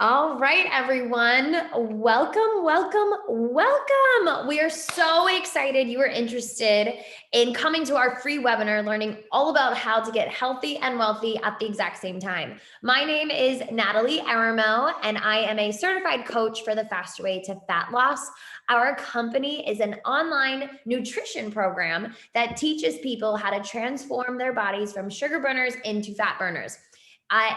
All right, everyone. Welcome, welcome, welcome. We are so excited you are interested in coming to our free webinar, learning all about how to get healthy and wealthy at the exact same time. My name is Natalie Eramo, and I am a certified coach for the fast way to fat loss. Our company is an online nutrition program that teaches people how to transform their bodies from sugar burners into fat burners.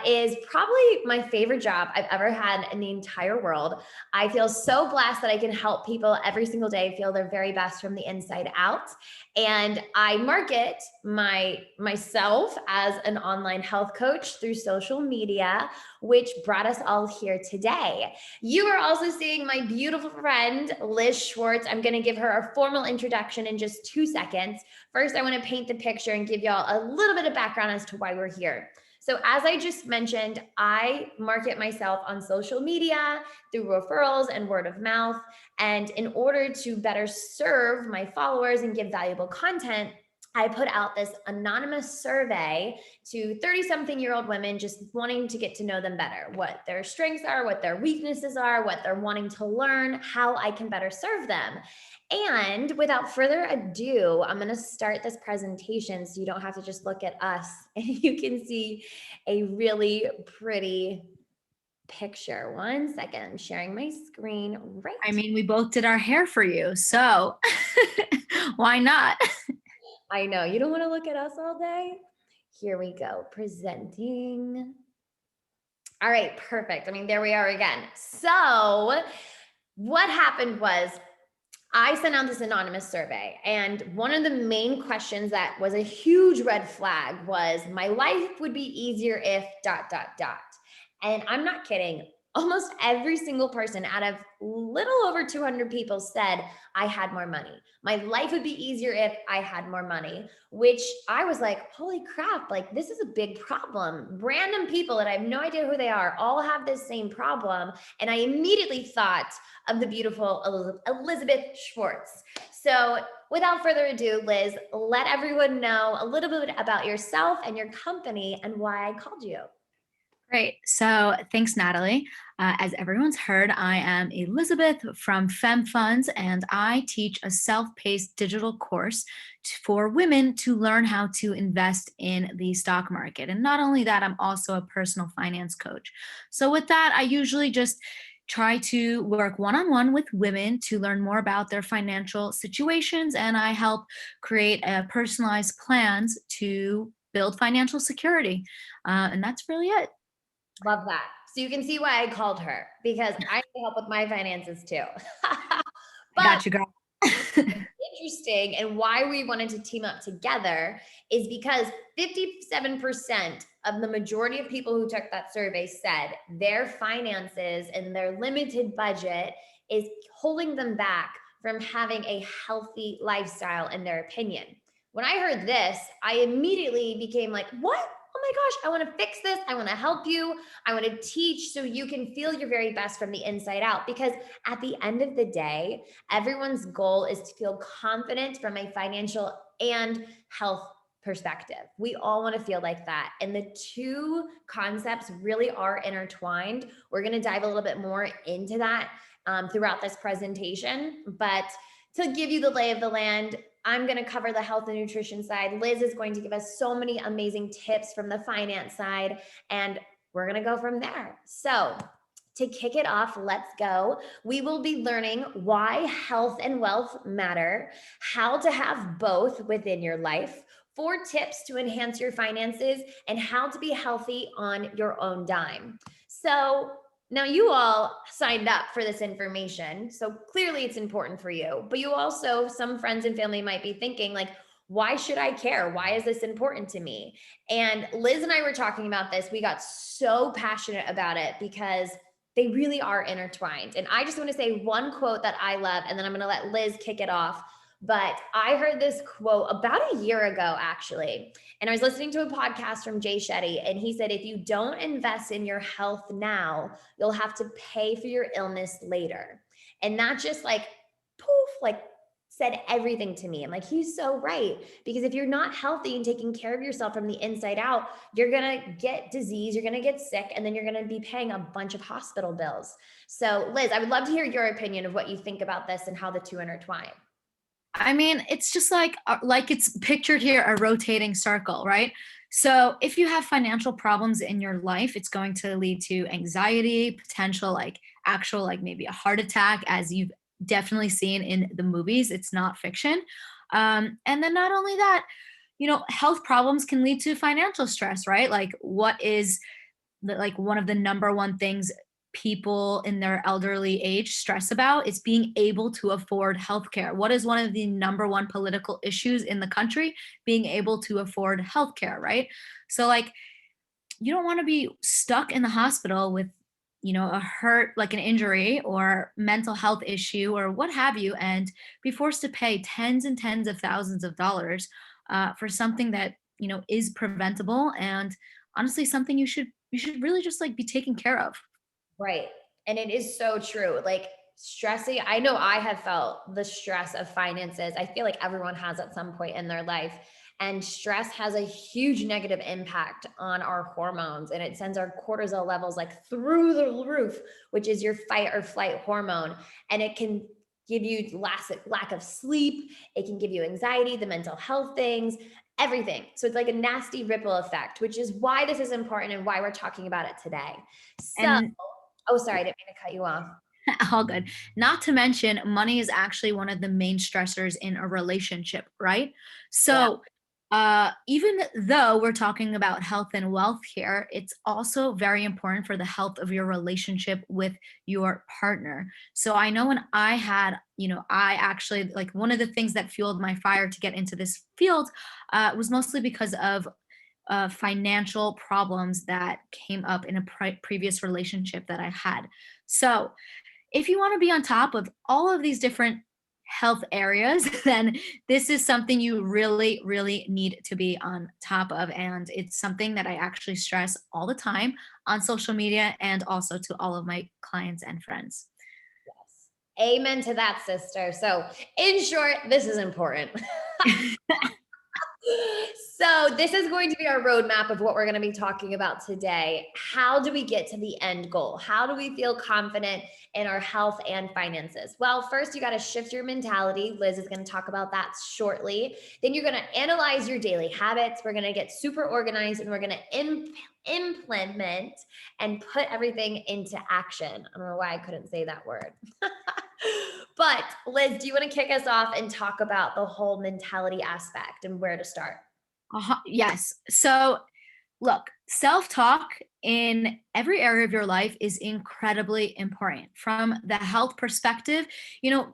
Is probably my favorite job I've ever had in the entire world. I feel so blessed that I can help people every single day feel their very best from the inside out. And I market myself as an online health coach through social media, which brought us all here today. You are also seeing my beautiful friend, Liz Schwartz. I'm going to give her a formal introduction in just 2 seconds. First, I want to paint the picture and give y'all a little bit of background as to why we're here. So as I just mentioned, I market myself on social media through referrals and word of mouth. And in order to better serve my followers and give valuable content, I put out this anonymous survey to 30-something-year-old women just wanting to get to know them better, what their strengths are, what their weaknesses are, what they're wanting to learn, how I can better serve them. And without further ado, I'm going to start this presentation so you don't have to just look at us and you can see a really pretty picture. 1 second, I'm sharing my screen right. I mean, we both did our hair for you, so why not? I know, you don't want to look at us all day. Here we go, presenting. All right, perfect. I mean, there we are again. So what happened was I sent out this anonymous survey, and one of the main questions that was a huge red flag was, my life would be easier if ... And I'm not kidding. Almost every single person out of little over 200 people said, I had more money. My life would be easier if I had more money, which I was like, holy crap, like this is a big problem. Random people that I have no idea who they are all have this same problem. And I immediately thought of the beautiful Elizabeth Schwartz. So without further ado, Liz, let everyone know a little bit about yourself and your company and why I called you. Great. So thanks, Natalie. As everyone's heard, I am Elizabeth from FemFunds, and I teach a self-paced digital course for women to learn how to invest in the stock market. And not only that, I'm also a personal finance coach. So with that, I usually just try to work one-on-one with women to learn more about their financial situations, and I help create personalized plans to build financial security. And that's really it. Love that. So you can see why I called her, because I need help with my finances too. I got you, girl. Interesting, and why we wanted to team up together is because 57% of the majority of people who took that survey said their finances and their limited budget is holding them back from having a healthy lifestyle, in their opinion. When I heard this, I immediately became like, what? Oh my gosh, I want to fix this. I want to help you. I want to teach so you can feel your very best from the inside out. Because at the end of the day, everyone's goal is to feel confident from a financial and health perspective. We all want to feel like that. And the two concepts really are intertwined. We're going to dive a little bit more into that throughout this presentation. But to give you the lay of the land, I'm going to cover the health and nutrition side. Liz is going to give us so many amazing tips from the finance side, and we're going to go from there. So to kick it off, let's go. We will be learning why health and wealth matter, how to have both within your life, 4 tips to enhance your finances, and how to be healthy on your own dime. So now you all signed up for this information, so clearly it's important for you, but you also, some friends and family might be thinking like, why should I care? Why is this important to me? And Liz and I were talking about this. We got so passionate about it because they really are intertwined. And I just want to say one quote that I love, and then I'm going to let Liz kick it off. But I heard this quote about a year ago, actually. And I was listening to a podcast from Jay Shetty, and he said, if you don't invest in your health now, you'll have to pay for your illness later. And not just like poof, like said everything to me. I'm like, he's so right. Because if you're not healthy and taking care of yourself from the inside out, you're going to get disease, you're going to get sick, and then you're going to be paying a bunch of hospital bills. So, Liz, I would love to hear your opinion of what you think about this and how the two intertwine. I mean, it's just like it's pictured here, a rotating circle, right? So if you have financial problems in your life, it's going to lead to anxiety, potential like actual like maybe a heart attack, as you've definitely seen in the movies. It's not fiction. And then not only that, health problems can lead to financial stress, right? Like what is like one of the number one things people in their elderly age stress about is being able to afford healthcare. What is one of the number one political issues in the country? Being able to afford healthcare, right? So like you don't want to be stuck in the hospital with a hurt, like an injury or mental health issue or what have you, and be forced to pay tens and tens of thousands of dollars for something that is preventable, and honestly something you should really just like be taken care of. Right. And it is so true. Like stressing, I know I have felt the stress of finances. I feel like everyone has at some point in their life. And stress has a huge negative impact on our hormones, and it sends our cortisol levels like through the roof, which is your fight or flight hormone. And it can give you lack of sleep. It can give you anxiety, the mental health things, everything. So it's like a nasty ripple effect, which is why this is important and why we're talking about it today. So, And oh, sorry, I didn't mean to cut you off. all good. Not to mention, money is actually one of the main stressors in a relationship, right? Yeah. So, even though we're talking about health and wealth here, it's also very important for the health of your relationship with your partner. So, I know when I had, I actually like one of the things that fueled my fire to get into this field was mostly because of financial problems that came up in a previous relationship that I had. So, if you want to be on top of all of these different health areas, then this is something you really, really need to be on top of. And it's something that I actually stress all the time on social media and also to all of my clients and friends. Yes. Amen to that, sister. So, in short, this is important. So, this is going to be our roadmap of what we're going to be talking about today. How do we get to the end goal? How do we feel confident in our health and finances? Well, first, you got to shift your mentality. Liz is going to talk about that shortly. Then, you're going to analyze your daily habits. We're going to get super organized and we're going to implement and put everything into action. I don't know why I couldn't say that word. But, Liz, do you want to kick us off and talk about the whole mentality aspect and where to start? Yes. So, look, self talk in every area of your life is incredibly important. From the health perspective,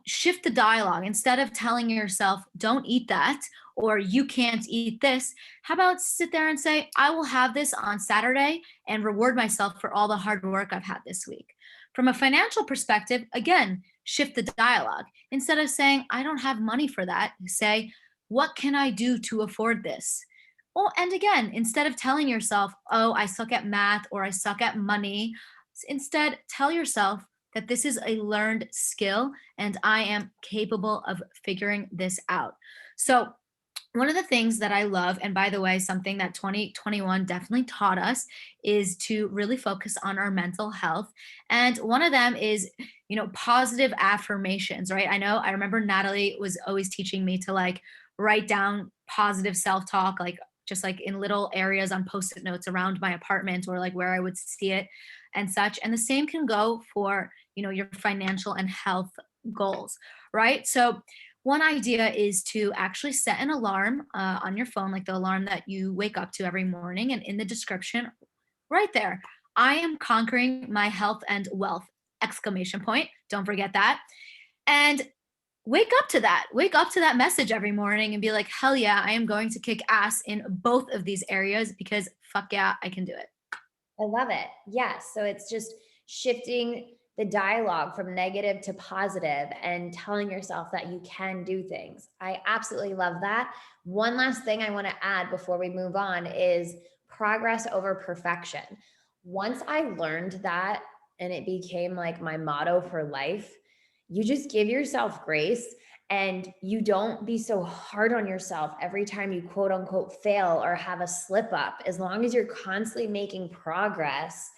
shift the dialogue. Instead of telling yourself, don't eat that, or you can't eat this, how about sit there and say, I will have this on Saturday and reward myself for all the hard work I've had this week. From a financial perspective, again, shift the dialogue. Instead of saying, I don't have money for that, say, what can I do to afford this? Oh, and again, instead of telling yourself, oh, I suck at math or I suck at money, instead tell yourself that this is a learned skill and I am capable of figuring this out. So, one of the things that I love, and by the way, something that 2021 definitely taught us is to really focus on our mental health. And one of them is, positive affirmations, right? I remember Natalie was always teaching me to like write down positive self talk, like just like in little areas on post it notes around my apartment or like where I would see it and such. And the same can go for, your financial and health goals, right? So, one idea is to actually set an alarm on your phone, like the alarm that you wake up to every morning. And in the description, right there, I am conquering my health and wealth! Exclamation point. Don't forget that. And wake up to that. Wake up to that message every morning and be like, hell yeah, I am going to kick ass in both of these areas because fuck yeah, I can do it. I love it. Yes. So it's just shifting the dialogue from negative to positive and telling yourself that you can do things. I absolutely love that. One last thing I want to add before we move on is progress over perfection. Once I learned that and it became like my motto for life, you just give yourself grace and you don't be so hard on yourself every time you quote unquote fail or have a slip up. As long as you're constantly making progress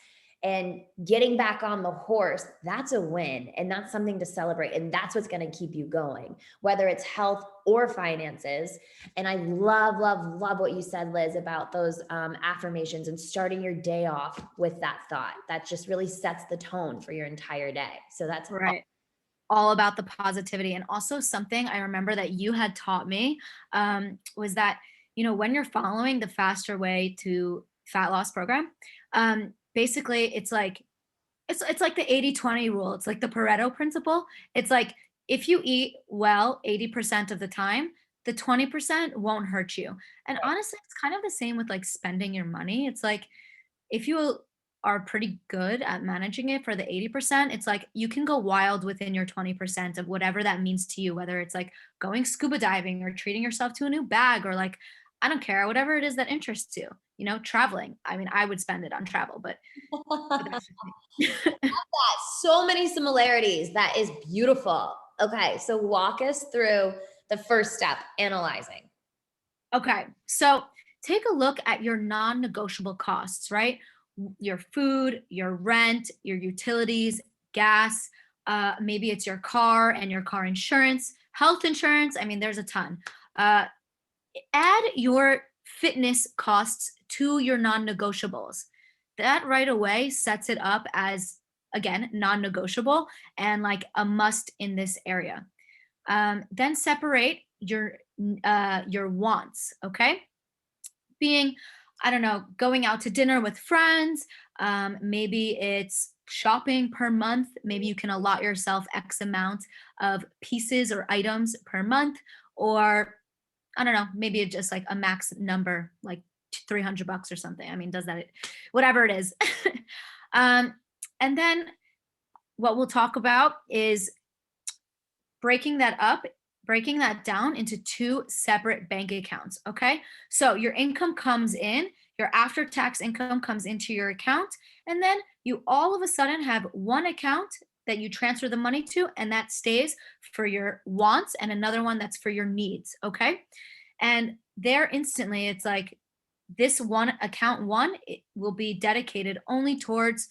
and getting back on the horse, that's a win. And that's something to celebrate. And that's what's going to keep you going, whether it's health or finances. And I love, love, love what you said, Liz, about those affirmations and starting your day off with that thought. That just really sets the tone for your entire day. So that's Right. All about the positivity. And also something I remember that you had taught me was that, when you're following the faster way to fat loss program, basically it's like the 80-20 rule. It's like the Pareto principle. It's like if you eat well 80% of the time, the 20% won't hurt you. And honestly, it's kind of the same with like spending your money. It's like if you are pretty good at managing it for the 80%, it's like you can go wild within your 20% of whatever that means to you, whether it's like going scuba diving or treating yourself to a new bag or like, I don't care, whatever it is that interests you, traveling. I mean, I would spend it on travel, but awesome. that's just me. So many similarities. That is beautiful. Okay, so walk us through the first step, analyzing. Okay. So take a look at your non negotiable costs, right? Your food, your rent, your utilities, gas, maybe it's your car and your car insurance, health insurance. I mean, there's a ton. Uh, Add your fitness costs to your non negotiables. That right away sets it up as, again, non negotiable and like a must in this area. Then separate your wants. Okay, being, I don't know, going out to dinner with friends. Maybe it's shopping per month. Maybe you can allot yourself X amount of pieces or items per month, or I don't know, maybe it's just like a max number, like $300 or something. I mean, does that, whatever it is. um, and then what we'll talk about is breaking that up, breaking that down into two separate bank accounts. Okay. So your income comes in, your after tax income comes into your account, and then you all of a sudden have one account that you transfer the money to, and that stays for your wants, and another one that's for your needs. Okay. And there instantly, it's like this one account one it will be dedicated only towards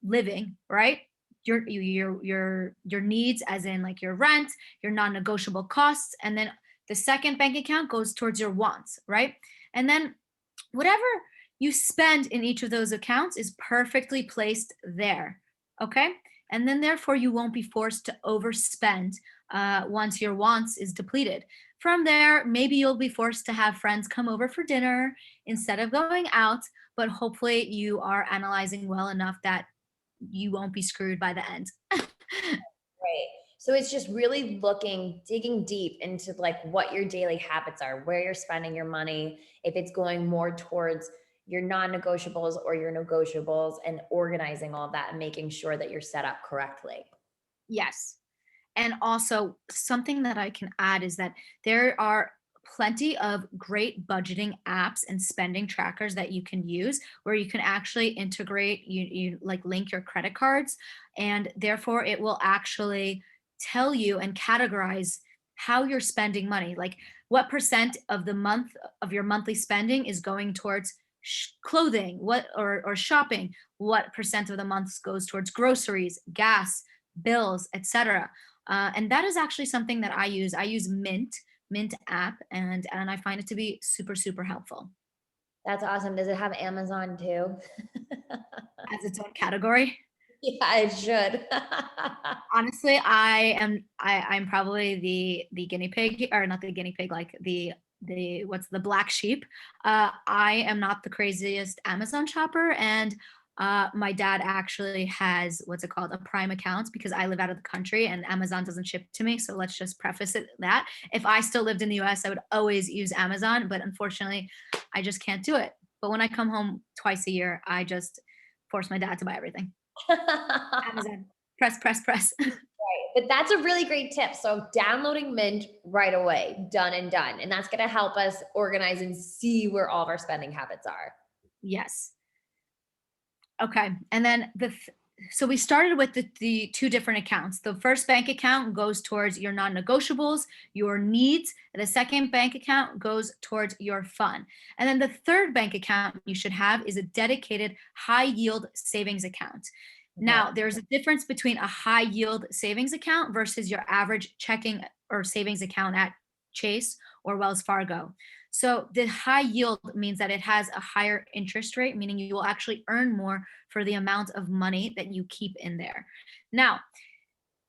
living, right? Your needs, as in like your rent, your non-negotiable costs, and then the second bank account goes towards your wants, right? And then whatever you spend in each of those accounts is perfectly placed there. Okay. And then therefore you won't be forced to overspend once your wants is depleted. From there, maybe you'll be forced to have friends come over for dinner instead of going out, but hopefully you are analyzing well enough that you won't be screwed by the end. Right. So it's just really digging deep into like what your daily habits are, where you're spending your money, if it's going more towards your non-negotiables or your negotiables, and organizing all that and making sure that you're set up correctly. Yes. And also, something that I can add is that there are plenty of great budgeting apps and spending trackers that you can use where you can actually integrate, you like link your credit cards, and therefore it will actually tell you and categorize how you're spending money, like what percent of the month of your monthly spending is going towards clothing, what or shopping, what percent of the month goes towards groceries, gas, bills, etc. And that is actually something that I use. I use Mint app, and I find it to be super super helpful. That's awesome. Does it have Amazon too? As its own category. Yeah, it should. Honestly, I'm probably the guinea pig, or not the guinea pig, like the what's the black sheep. I am not the craziest Amazon shopper, and my dad actually has what's it called, a Prime account, because I live out of the country and Amazon doesn't ship to me. So let's just preface it that if I still lived in the US, I would always use Amazon, but unfortunately, I just can't do it. But when I come home twice a year, I just force my dad to buy everything. Amazon. Press, press, press. But that's a really great tip. So downloading Mint right away, done and done. And that's going to help us organize and see where all of our spending habits are. Yes. Okay. And then so we started with the two different accounts. The first bank account goes towards your non-negotiables, your needs, and the second bank account goes towards your fun. And then the third bank account you should have is a dedicated high yield savings account. Okay. Now, there's a difference between a high yield savings account versus your average checking or savings account at Chase or Wells Fargo. So the high yield means that it has a higher interest rate, meaning you will actually earn more for the amount of money that you keep in there. Now,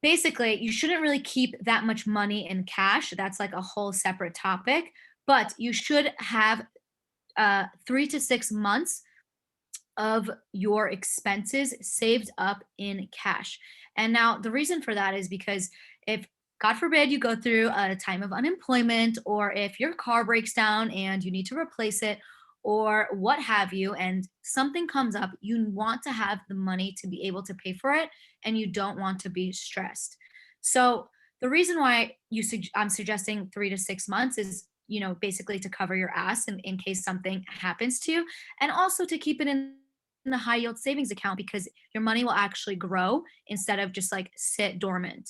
basically, you shouldn't really keep that much money in cash. That's like a whole separate topic, but you should have 3 to 6 months of your expenses saved up in cash. And now the reason for that is because if God forbid you go through a time of unemployment, or if your car breaks down and you need to replace it, or what have you, and something comes up, you want to have the money to be able to pay for it and you don't want to be stressed. So, the reason why I'm suggesting 3 to 6 months is, basically to cover your ass in case something happens to you, and also to keep it in the high yield savings account because your money will actually grow instead of just like sit dormant.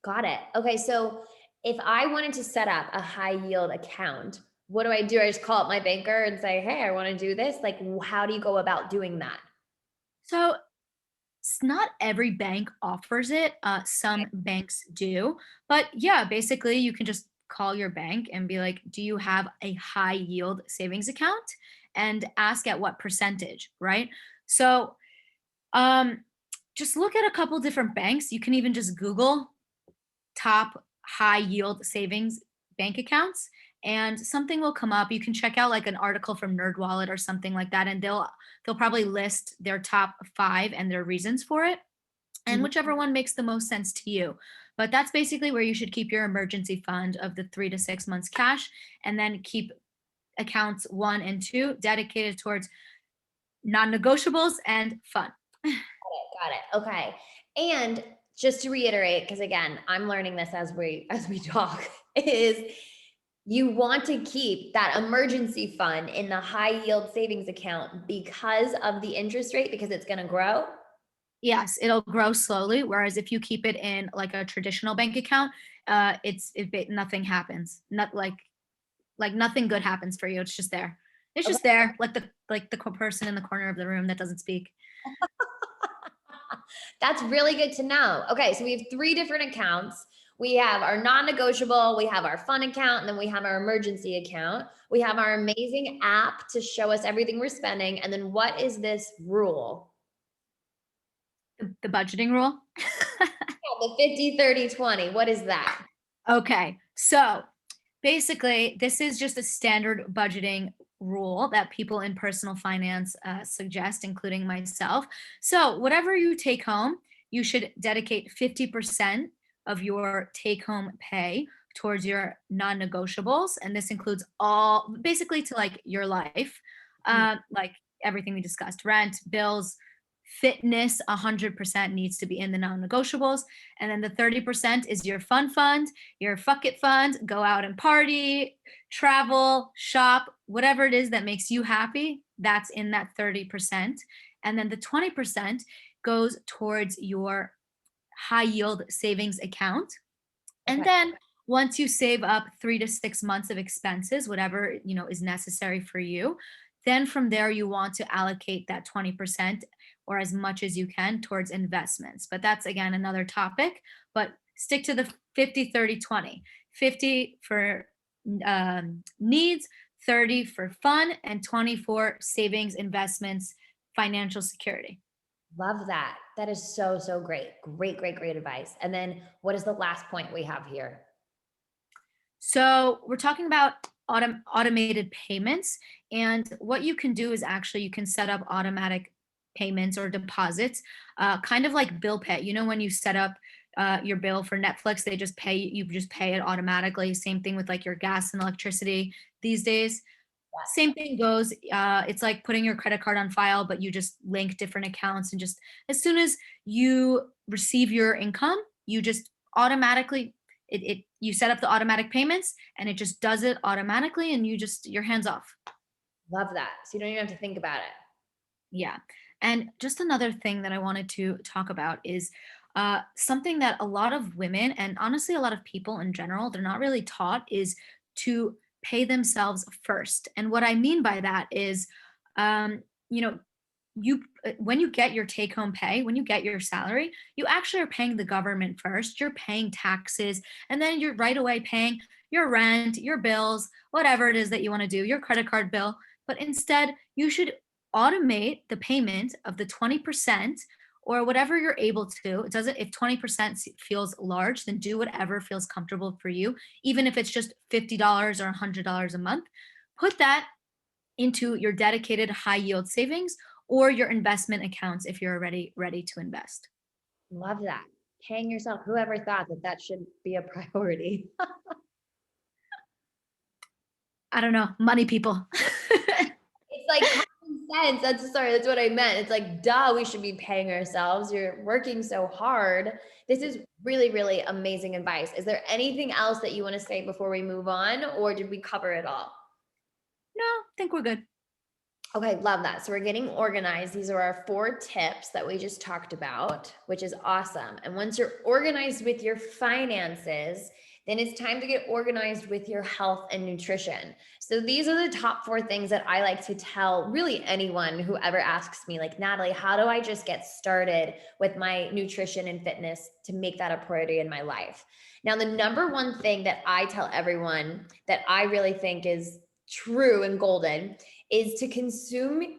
Got it. Okay. So if I wanted to set up a high yield account, what do I do? I just call up my banker and say, hey, I want to do this. Like, how do you go about doing that? So not every bank offers it. Some banks do, but yeah, basically you can just call your bank and be like, "Do you have a high yield savings account?" and ask at what percentage, right? So, um, just look at a couple different banks. You can even just Google top high yield savings bank accounts and something will come up. You can check out like an article from NerdWallet or something like that, and they'll probably list their top five and their reasons for it, and Mhm. whichever one makes the most sense to you. But that's basically where you should keep your emergency fund of the 3 to 6 months cash, and then keep accounts one and two dedicated towards non-negotiables and fun. Got it. Okay. And just to reiterate, because again, I'm learning this as we talk, is you want to keep that emergency fund in the high yield savings account because of the interest rate, because it's going to grow. Yes, it'll grow slowly. Whereas if you keep it in like a traditional bank account, nothing happens. Not like nothing good happens for you. It's just there. It's Okay. just there, like the person in the corner of the room that doesn't speak. That's really good to know. Okay, so we have three different accounts. We have our non negotiable, we have our fun account, and then we have our emergency account. We have our amazing app to show us everything we're spending. And then what is this rule? The budgeting rule. Yeah, the 50, 30, 20. What is that? Okay, so basically, this is just a standard budgeting rule that people in personal finance suggest, including myself. So, whatever you take home, you should dedicate 50% of your take home pay towards your non negotiables. And this includes all basically to like your life, Mhm. like everything we discussed: rent, bills, fitness. 100% needs to be in the non negotiables. And then the 30% is your fun fund, your fuck it fund. Go out and party, travel, shop, whatever it is that makes you happy. That's in that 30%. And then the 20% goes towards your high yield savings account. And Okay. then once you save up 3 to 6 months of expenses, whatever is necessary for you, then from there you want to allocate that 20% or as much as you can towards investments. But that's again another topic. But stick to the 50, 30, 20. 50 for needs, 30 for fun, and 20 for savings, investments, financial security. Love that. That is so, so great. Great, great, great advice. And then what is the last point we have here? So we're talking about automated payments, and what you can do is actually you can set up automatic payments or deposits, kind of like bill pay. When you set up your bill for Netflix, you just pay it automatically. Same thing with like your gas and electricity these days. Same thing goes. It's like putting your credit card on file, but you just link different accounts, and just as soon as you receive your income, you just automatically you set up the automatic payments, and it just does it automatically, and your hands off. Love that. So you don't even have to think about it. Yeah. And just another thing that I wanted to talk about is something that a lot of women, and honestly, a lot of people in general, they're not really taught is to pay themselves first. And what I mean by that is, um, you know, when you get your take home pay, when you get your salary, you actually are paying the government first. You're paying taxes, and then you're right away paying your rent, your bills, whatever it is that you want to do, your credit card bill. But instead, you should automate the payment of the 20% or whatever you're able to. It doesn't, if 20% feels large, then do whatever feels comfortable for you, even if it's just $50 or $100 a month. Put that into your dedicated high yield savings or your investment accounts if you're already ready to invest. Love that. Paying yourself. Whoever thought that that should be a priority? I don't know, money people. It's like common sense. That's what I meant. It's like, duh, we should be paying ourselves. You're working so hard. This is really, really amazing advice. Is there anything else that you want to say before we move on, or did we cover it all? No, I think we're good. Okay, love that. So we're getting organized. These are our 4 tips that we just talked about, which is awesome. And once you're organized with your finances, then it's time to get organized with your health and nutrition. So these are the top 4 things that I like to tell really anyone who ever asks me, like, Natalie, how do I just get started with my nutrition and fitness to make that a priority in my life? Now, the number one thing that I tell everyone that I really think is true and golden is to consume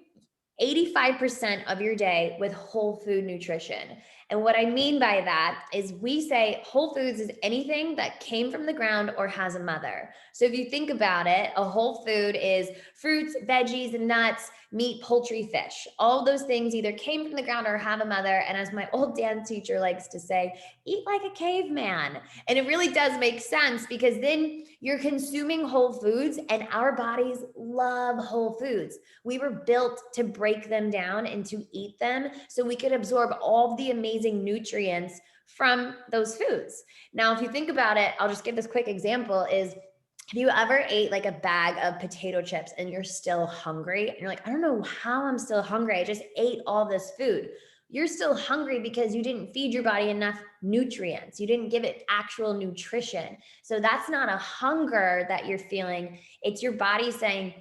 85% of your day with whole food nutrition. And what I mean by that is we say whole foods is anything that came from the ground or has a mother. So if you think about it, a whole food is fruits, veggies, and nuts, meat, poultry, fish. All those things either came from the ground or have a mother. And as my old dance teacher likes to say, eat like a caveman. And it really does make sense because then you're consuming whole foods, and our bodies love whole foods. We were built to break them down and to eat them so we could absorb all the amazing nutrients from those foods. Now, if you think about it, I'll just give this quick example is, have you ever ate like a bag of potato chips and you're still hungry? And you're like, I don't know how I'm still hungry. I just ate all this food. You're still hungry because you didn't feed your body enough nutrients. You didn't give it actual nutrition. So that's not a hunger that you're feeling. It's your body saying,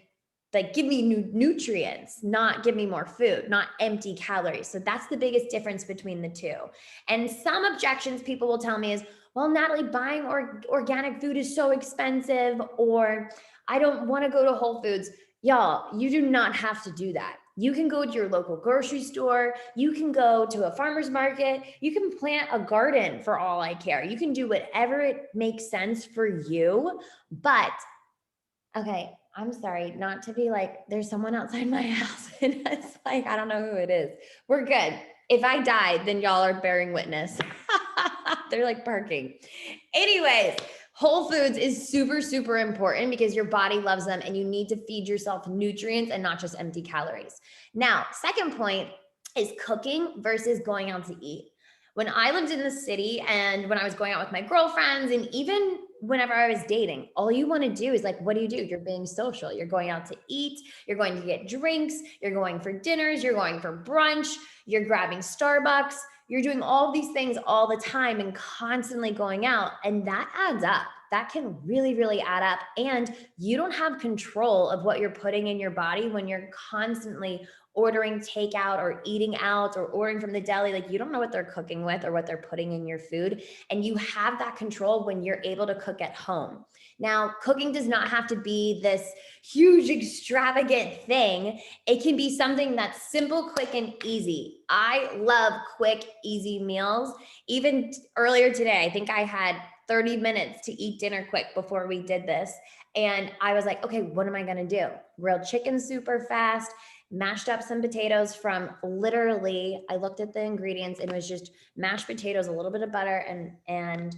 like, give me nutrients, not give me more food, not empty calories. So that's the biggest difference between the two. And some objections people will tell me is, well, Natalie, buying organic food is so expensive, or I don't want to go to Whole Foods. Y'all, you do not have to do that. You can go to your local grocery store. You can go to a farmer's market. You can plant a garden for all I care. You can do whatever it makes sense for you. But okay, I'm sorry, not to be like, there's someone outside my house and it's like, I don't know who it is. We're good. If I die, then y'all are bearing witness. They're like parking. Anyways, whole foods is super, super important because your body loves them and you need to feed yourself nutrients and not just empty calories. Now, second point is cooking versus going out to eat. When I lived in the city and when I was going out with my girlfriends and even whenever I was dating, all you want to do is like, what do? You're being social. You're going out to eat. You're going to get drinks. You're going for dinners. You're going for brunch. You're grabbing Starbucks. You're doing all these things all the time and constantly going out. And that adds up. That can really, really add up. And you don't have control of what you're putting in your body when you're constantly ordering takeout or eating out or ordering from the deli. Like, you don't know what they're cooking with or what they're putting in your food. And you have that control when you're able to cook at home. Now, cooking does not have to be this huge, extravagant thing. It can be something that's simple, quick, and easy. I love quick, easy meals. Even earlier today, I think I had 30 minutes to eat dinner quick before we did this. And I was like, okay, what am I going to do? Grilled chicken super fast, mashed up some potatoes from literally, I looked at the ingredients and it was just mashed potatoes, a little bit of butter and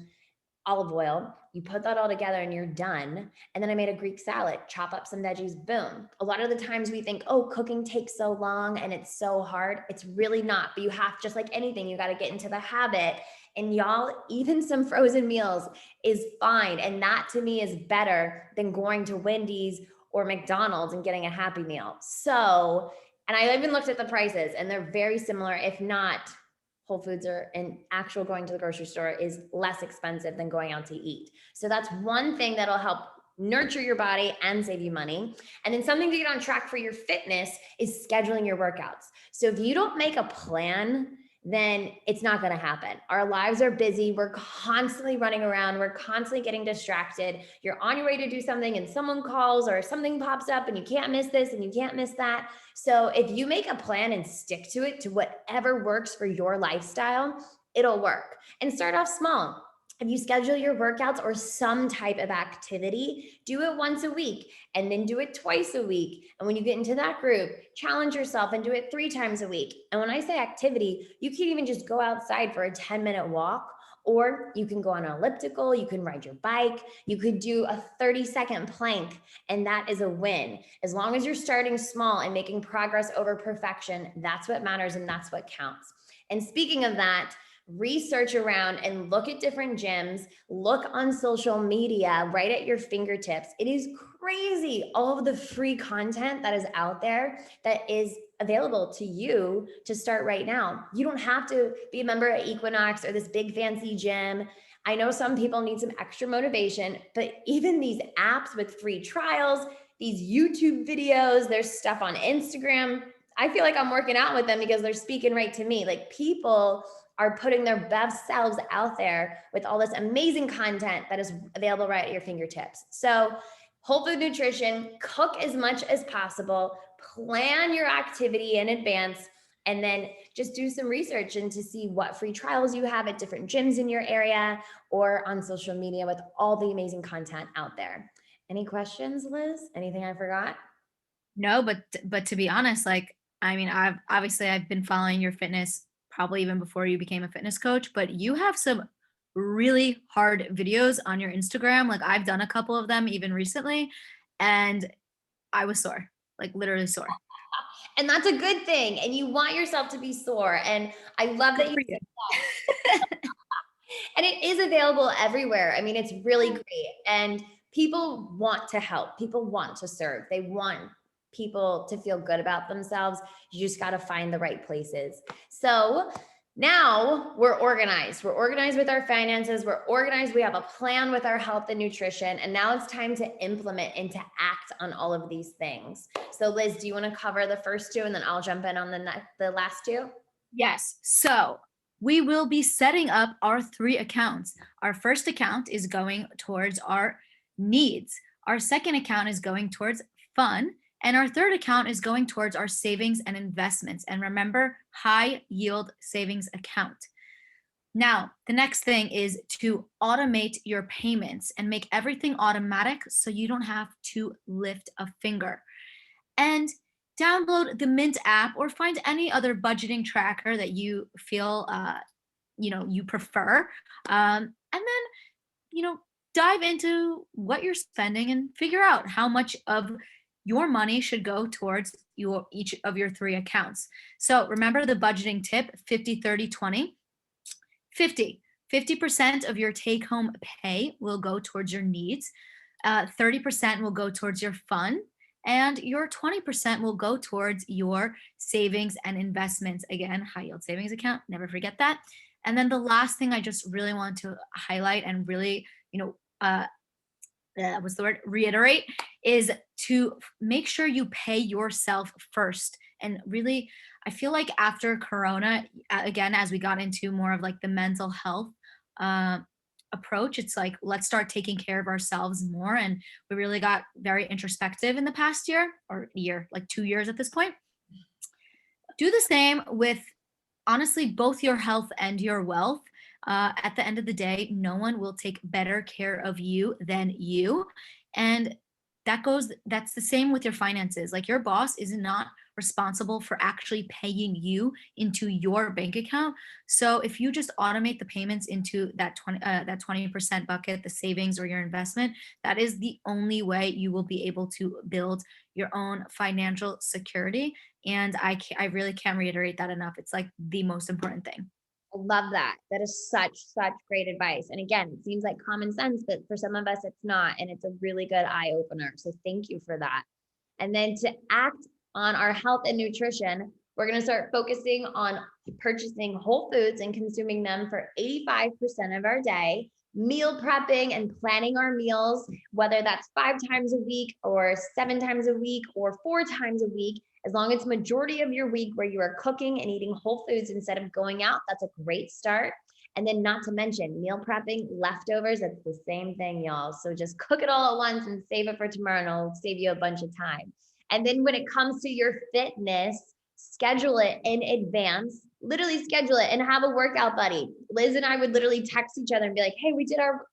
olive oil. You put that all together and you're done. And then I made a Greek salad, chop up some veggies, boom. A lot of the times we think, oh, cooking takes so long and it's so hard. It's really not, but you have, just like anything, you got to get into the habit. And y'all, even some frozen meals is fine. And that to me is better than going to Wendy's or McDonald's and getting a Happy Meal. So And I even looked at the prices and they're very similar, if not Whole Foods and actual going to the grocery store is less expensive than going out to eat. So that's one thing that'll help nurture your body and save you money. And then something to get on track for your fitness is scheduling your workouts. So if you don't make a plan, then it's not going to happen. Our lives are busy. We're constantly running around. We're constantly getting distracted. You're on your way to do something and someone calls or something pops up and you can't miss this and you can't miss that. So if you make a plan and stick to it, to whatever works for your lifestyle, it'll work. And start off small. If you schedule your workouts or some type of activity, do it once a week and then do it twice a week. And when you get into that group, challenge yourself and do it 3 times a week. And when I say activity, you can even just go outside for a 10-minute walk, or you can go on an elliptical, you can ride your bike, you could do a 30-second plank, and that is a win. As long as you're starting small and making progress over perfection, that's what matters and that's what counts. And speaking of that, research around and look at different gyms, look on social media right at your fingertips. It is crazy all of the free content that is out there that is available to you to start right now. You don't have to be a member at Equinox or this big fancy gym. I know some people need some extra motivation, but even these apps with free trials, these YouTube videos, there's stuff on Instagram. I feel like I'm working out with them because they're speaking right to me. Like, people are putting their best selves out there with all this amazing content that is available right at your fingertips. So whole food nutrition, cook as much as possible, plan your activity in advance, and then just do some research and to see what free trials you have at different gyms in your area or on social media with all the amazing content out there. Any questions, Liz? Anything I forgot? No, but to be honest, like, I mean, I've been following your fitness probably even before you became a fitness coach, but you have some really hard videos on your Instagram. Like, I've done a couple of them even recently, and I was sore, like literally sore. And that's a good thing. And you want yourself to be sore. And I love Good that you for you. and it is available everywhere. I mean, it's really great. And people want to help. People want to serve. They want people to feel good about themselves. You just got to find the right places. So now we're organized. We're organized with our finances. We're organized. We have a plan with our health and nutrition. And now it's time to implement and to act on all of these things. So Liz, do you want to cover the first 2 and then I'll jump in on the last 2? Yes. So we will be setting up our 3 accounts. Our first account is going towards our needs. Our second account is going towards fun. And our third account is going towards our savings and investments. And remember, high yield savings account. Now, the next thing is to automate your payments and make everything automatic so you don't have to lift a finger. And download the Mint app or find any other budgeting tracker that you feel you prefer. And then, you know, dive into what you're spending and figure out how much of your money should go towards each of your 3 accounts. So remember the budgeting tip: 50, 30, 20. 50% of your take home pay will go towards your needs. 30% will go towards your fun, and your 20% will go towards your savings and investments. Again, high yield savings account, never forget that. And then the last thing I just really want to highlight and really, what's the word, reiterate, is to make sure you pay yourself first. And really, I feel like after Corona, again, as we got into more of like the mental health approach, it's like, let's start taking care of ourselves more. And we really got very introspective in the past year, like 2 years at this point. Do the same with, honestly, both your health and your wealth. At the end of the day, no one will take better care of you than you. And that's the same with your finances. Like, your boss is not responsible for actually paying you into your bank account. So if you just automate the payments into that 20% bucket, the savings or your investment, that is the only way you will be able to build your own financial security. And I really can't reiterate that enough. It's like the most important thing. I love that. That is such great advice. And again, it seems like common sense, but for some of us, it's not. And it's a really good eye opener. So thank you for that. And then to act on our health and nutrition, we're going to start focusing on purchasing whole foods and consuming them for 85% of our day, meal prepping and planning our meals, whether that's 5 times a week or 7 times a week or 4 times a week. As long as majority of your week where you are cooking and eating whole foods instead of going out, that's a great start. And then not to mention meal prepping, leftovers, that's the same thing, y'all. So just cook it all at once and save it for tomorrow and it'll save you a bunch of time. And then when it comes to your fitness, schedule it in advance, literally schedule it and have a workout buddy. Liz and I would literally text each other and be like, hey,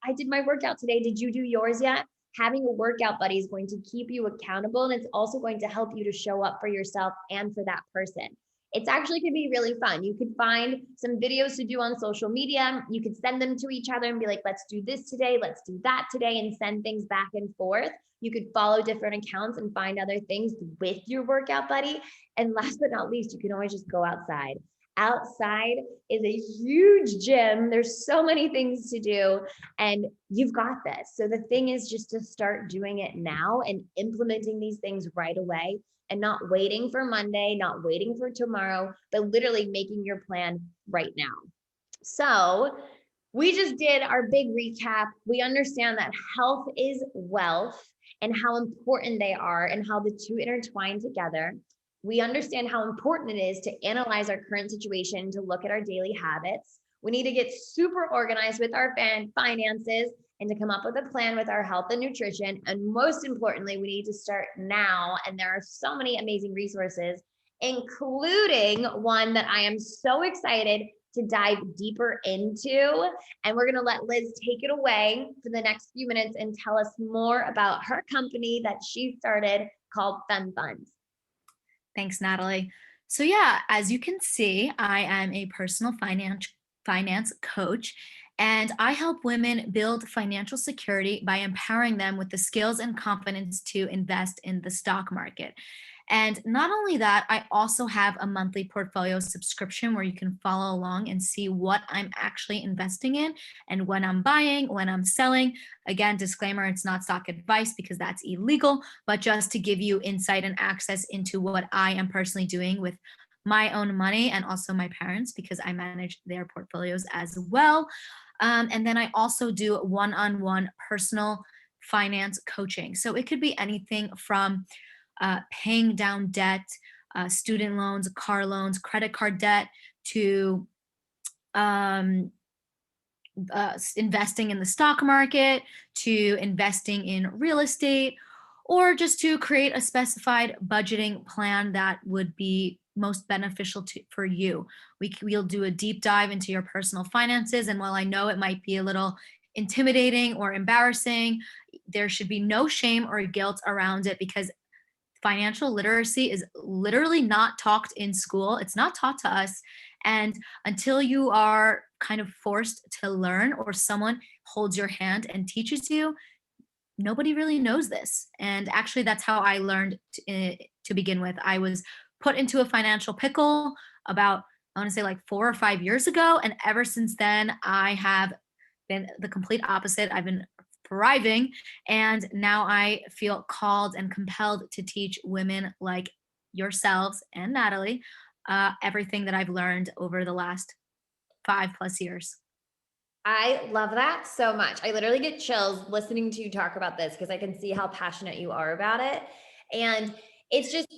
I did my workout today. Did you do yours yet? Having a workout buddy is going to keep you accountable. And it's also going to help you to show up for yourself and for that person. It's actually could be really fun. You could find some videos to do on social media. You could send them to each other and be like, let's do this today. Let's do that today, and send things back and forth. You could follow different accounts and find other things with your workout buddy. And last but not least, you can always just go outside. Outside is a huge gym. There's so many things to do and you've got this. So the thing is just to start doing it now and implementing these things right away, and not waiting for Monday, not waiting for tomorrow, but literally making your plan right now. So we just did our big recap. We understand that health is wealth and how important they are and how the two intertwine together. We understand how important it is to analyze our current situation, to look at our daily habits. We need to get super organized with our finances and to come up with a plan with our health and nutrition. And most importantly, we need to start now. And there are so many amazing resources, including one that I am so excited to dive deeper into. And we're going to let Liz take it away for the next few minutes and tell us more about her company that she started called Fem Funds. Thanks, Natalie. So yeah, as you can see, I am a personal finance coach, and I help women build financial security by empowering them with the skills and confidence to invest in the stock market. And not only that, I also have a monthly portfolio subscription where you can follow along and see what I'm actually investing in and when I'm buying, when I'm selling. Again, disclaimer, it's not stock advice because that's illegal, but just to give you insight and access into what I am personally doing with my own money and also my parents because I manage their portfolios as well. And then I also do one-on-one personal finance coaching. So it could be anything from paying down debt, student loans, car loans, credit card debt, to um, investing in the stock market, to investing in real estate, or just to create a specified budgeting plan that would be most beneficial for you. We'll do a deep dive into your personal finances. And while I know it might be a little intimidating or embarrassing, there should be no shame or guilt around it because financial literacy is literally not taught in school. It's not taught to us. And until you are kind of forced to learn or someone holds your hand and teaches you, nobody really knows this. And actually, that's how I learned to begin with. I was put into a financial pickle about, I want to say like 4 or 5 years ago. And ever since then, I have been the complete opposite. I've been thriving. And now I feel called and compelled to teach women like yourselves and Natalie everything that I've learned over the last 5+ years. I love that so much. I literally get chills listening to you talk about this because I can see how passionate you are about it. And it's just,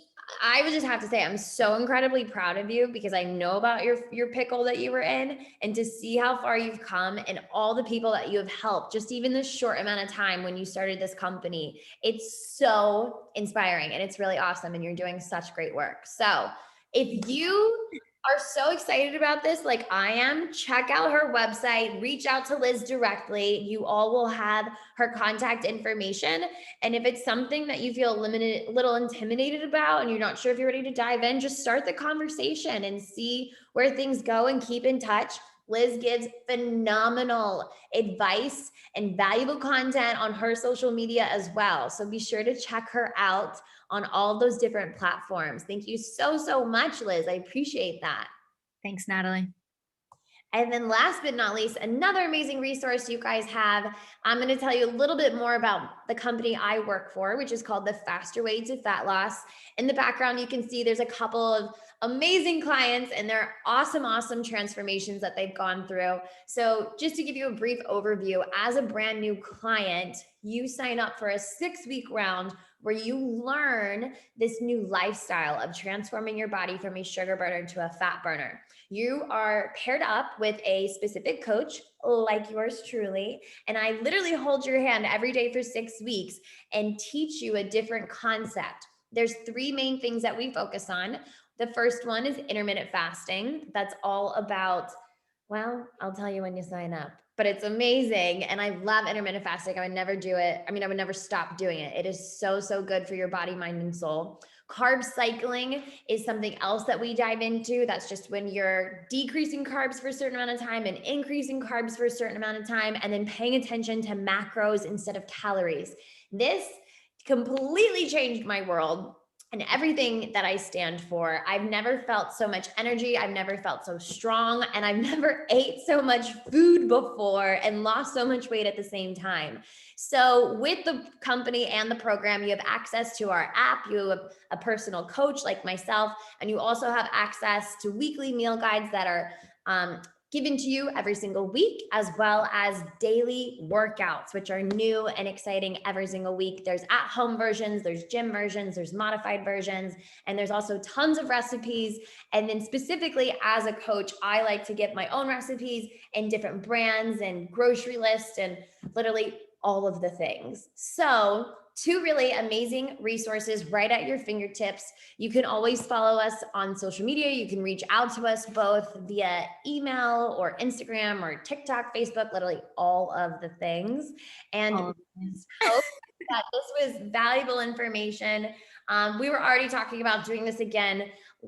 I would just have to say, I'm so incredibly proud of you because I know about your pickle that you were in, and to see how far you've come and all the people that you have helped, just even this short amount of time when you started this company. It's so inspiring and it's really awesome. And you're doing such great work. So if you are so excited about this, like I am, check out her website, reach out to Liz directly. You all will have her contact information. And if it's something that you feel a little intimidated about and you're not sure if you're ready to dive in, just start the conversation and see where things go and keep in touch. Liz gives phenomenal advice and valuable content on her social media as well. So be sure to check her out on all those different platforms. Thank you so, so much, Liz. I appreciate that. Thanks, Natalie. And then last but not least, another amazing resource you guys have. I'm going to tell you a little bit more about the company I work for, which is called the Faster Way to Fat Loss. In the background, you can see there's a couple of amazing clients and their awesome, awesome transformations that they've gone through. So just to give you a brief overview, as a brand new client, you sign up for a 6-week round where you learn this new lifestyle of transforming your body from a sugar burner to a fat burner. You are paired up with a specific coach like yours truly. And I literally hold your hand every day for 6 weeks and teach you a different concept. There's 3 main things that we focus on. The first one is intermittent fasting. That's all about, well, I'll tell you when you sign up, but it's amazing. And I love intermittent fasting. I would never do it. I mean, I would never stop doing it. It is so, so good for your body, mind, and soul. Carb cycling is something else that we dive into. That's just when you're decreasing carbs for a certain amount of time and increasing carbs for a certain amount of time, and then paying attention to macros instead of calories. This completely changed my world and everything that I stand for. I've never felt so much energy. I've never felt so strong. And I've never ate so much food before and lost so much weight at the same time. So with the company and the program, you have access to our app. You have a personal coach like myself, and you also have access to weekly meal guides that are given to you every single week, as well as daily workouts, which are new and exciting every single week. There's at-home versions, there's gym versions, there's modified versions, and there's also tons of recipes. And then specifically as a coach, I like to give my own recipes and different brands and grocery lists and literally all of the things. So 2 really amazing resources right at your fingertips. You can always follow us on social media. You can reach out to us both via email or Instagram or TikTok, Facebook, literally all of the things. And All of them. hope that this was valuable information. We were already talking about doing this again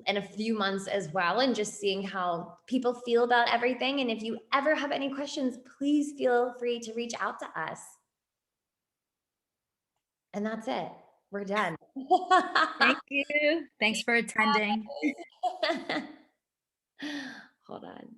in a few months as well, and just seeing how people feel about everything. And if you ever have any questions, please feel free to reach out to us. And that's it. We're done. Thank you. Thanks for attending. Hold on.